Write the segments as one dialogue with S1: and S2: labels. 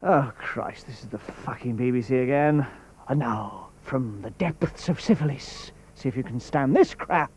S1: Oh, Christ, this is the fucking BBC again. And now, from the depths of syphilis, see if you can stand this crap.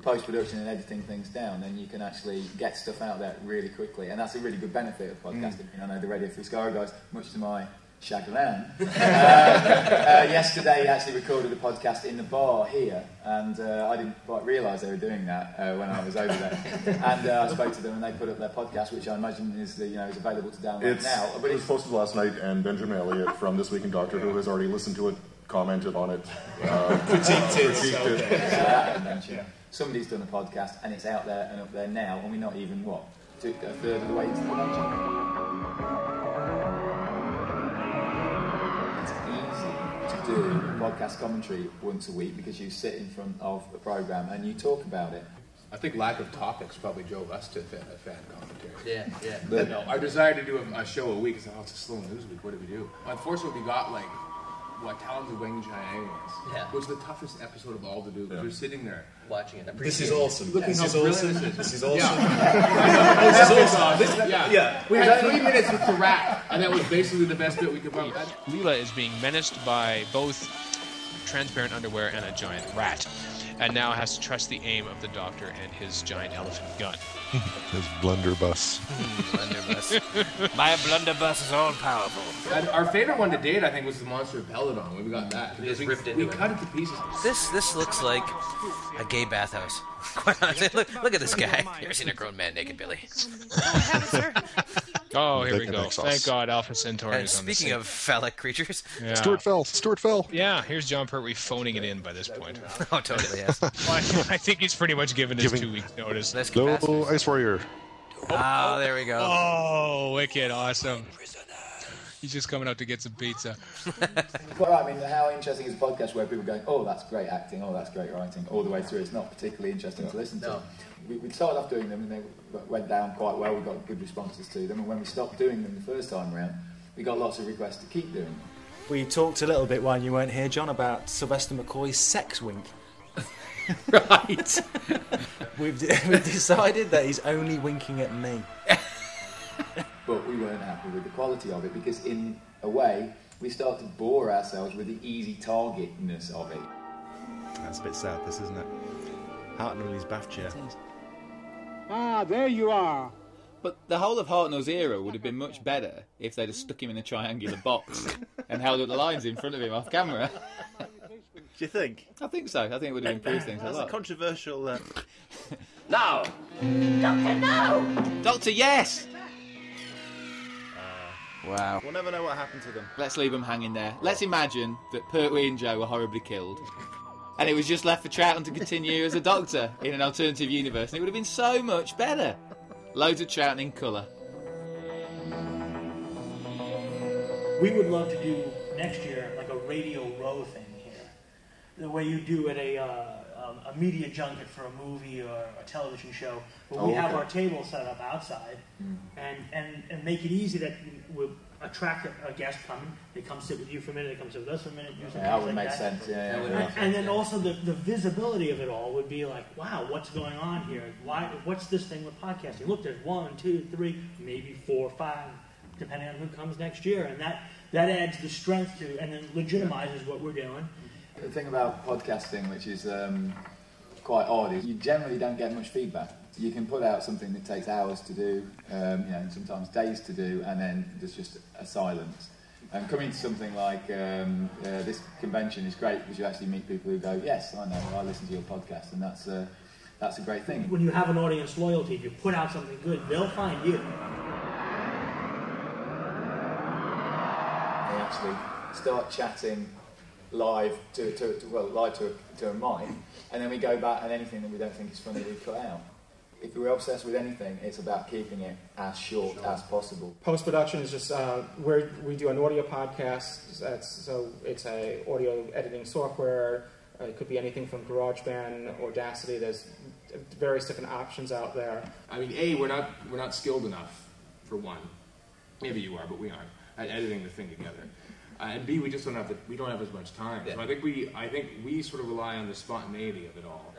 S2: Post-production and editing things down, then you can actually get stuff out there really quickly, and that's a really good benefit of podcasting. I know the Radio Free Skaro guys, much to my chagrin, yesterday actually recorded a podcast in the bar here, and I didn't quite realise they were doing that when I was over there. And I spoke to them, and they put up their podcast, which I imagine is is available to download now.
S3: But it was posted last night, and Benjamin Elliott from This Week in Doctor Who has already listened to it, commented on it, critiqued it.
S2: Somebody's done a podcast and it's out there and up there now, and we're not even, a third of the way into the launch. It's easy to do podcast commentary once a week because you sit in front of a programme and you talk about it.
S4: I think lack of topics probably drove us to fan commentary.
S2: Yeah.
S4: But no, our desire to do a show a week is, it's a slow news week, what do we do? Unfortunately, we got Talons of Wing Giant Aliens, which is the toughest episode of all to do, because we're sitting there
S5: watching it.
S6: This is awesome.
S4: This is awesome.
S6: This is awesome.
S4: Yeah. We had 3 minutes with the rat, and that was basically the best bit we could find.
S7: Leela is being menaced by both transparent underwear and a giant rat, and now has to trust the aim of the Doctor and his giant elephant gun.
S3: His blunderbuss.
S5: Blunderbuss. My blunderbuss is all powerful.
S4: And our favorite one to date, I think, was the Monster of Peladon when we got that.
S5: We just ripped into it.
S4: We cut it to pieces.
S5: This looks like a gay bathhouse. Quite honestly, look at this guy. You ever seen a grown man naked, Billy?
S7: Oh, here we go. Thank God Alpha Centauri
S5: and
S7: is on the scene.
S5: Speaking of phallic creatures.
S7: Yeah.
S3: Stuart fell.
S7: Yeah, here's John Pertwee phoning it in by this point.
S5: Oh, totally, yes.
S7: I think he's pretty much given his 2 weeks notice.
S3: No, Ice Warrior.
S5: Oh, there we go.
S7: Oh, wicked, awesome. He's just coming out to get some pizza.
S2: Well, I mean, how interesting is a podcast where people are going, oh, that's great acting, oh, that's great writing, all the way through. It's not particularly interesting to listen to. We started off doing them and they went down quite well. We got good responses to them. And when we stopped doing them the first time around, we got lots of requests to keep doing them.
S6: We talked a little bit while you weren't here, John, about Sylvester McCoy's sex wink.
S5: Right.
S6: We've decided that he's only winking at me.
S2: But we weren't happy with the quality of it because, in a way, we start to bore ourselves with the easy targetness of it.
S6: That's a bit sad, this, isn't it? Hartnell's bath chair.
S8: Ah, there you are.
S9: But the whole of Hartnell's era would have been much better if they'd have stuck him in a triangular box and held up the lines in front of him off camera.
S6: Do you think?
S9: I think so. I think it would have improved things a lot.
S6: That's a controversial...
S10: No! Doctor, no!
S9: Doctor, yes! Wow.
S6: We'll never know what happened to them.
S9: Let's leave them hanging there. Let's imagine that Pertwee and Joe were horribly killed. And it was just left for Troughton to continue as a Doctor in an alternative universe. And it would have been so much better. Loads of Troughton in colour.
S8: We would love to do next year like a Radio Row thing here. The way you do at a media junket for a movie or a television show, where we have our table set up outside and make it easy that we'll attract a guest coming. They come sit with you for a minute, they come sit with us for a minute, do something
S2: that would
S8: like
S2: make
S8: that.
S2: sense,
S8: And then also the visibility of it all would be like, wow, what's going on here? What's this thing with podcasting? Look, there's 1, 2, 3, maybe 4, 5, depending on who comes next year. And that adds the strength to, and then legitimizes what we're doing.
S2: The thing about podcasting, which is quite odd, is you generally don't get much feedback. You can put out something that takes hours to do, sometimes days to do, and then there's just a silence. And coming to something like this convention is great because you actually meet people who go, yes, I know, I listen to your podcast, and that's a great thing.
S8: When you have an audience loyalty, if you put out something good, they'll find you.
S2: They actually start chatting live to a mic, and then we go back and anything that we don't think is funny we cut out. If we're obsessed with anything, it's about keeping it as short as possible.
S11: Post-production is just where we do an audio podcast. So it's a audio editing software. It could be anything from GarageBand, Audacity. There's various different options out there.
S4: I mean, A, we're not skilled enough, for one. Maybe you are, but we aren't, at editing the thing together. And B, we just don't have as much time. Yeah. So I think we sort of rely on the spontaneity of it all.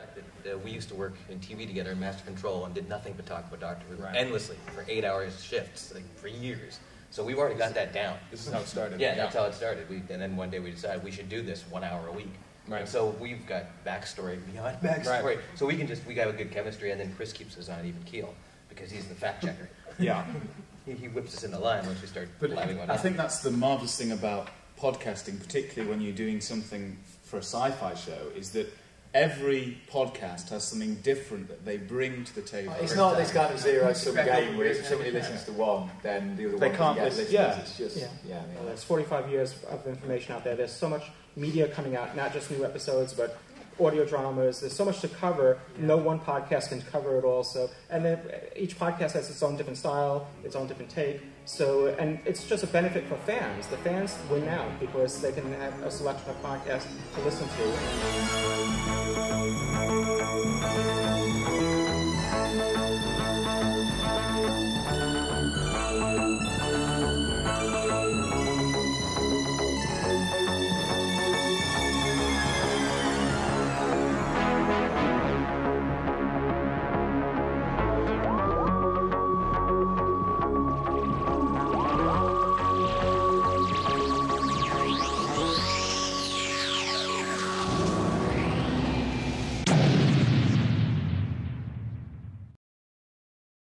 S5: We used to work in TV together in Master Control and did nothing but talk about Doctor Who endlessly for 8-hour shifts, like for years. So we've already got that down.
S4: This is how it started.
S5: Yeah, that's how it started. And then one day we decided we should do this 1 hour a week. Right. And so we've got backstory beyond backstory. Right. So we got a good chemistry, and then Chris keeps us on even keel because he's the fact checker.
S12: Yeah.
S5: He whips us in the line once we start blabbing one.
S12: I think that's the marvellous thing about podcasting, particularly when you're doing something for a sci-fi show, is that every podcast has something different that they bring to the table.
S2: It's not this kind of zero-sum game where if somebody listens to one, then the other one can't listen.
S11: Yeah.
S2: It's just,
S11: Well, there's 45 years of information out there. There's so much media coming out, not just new episodes, but audio dramas. There's so much to cover. Yeah. No one podcast can cover it all. So, and then each podcast has its own different style, its own different take. So, and it's just a benefit for fans. The fans win out because they can have a selection of podcasts to listen to.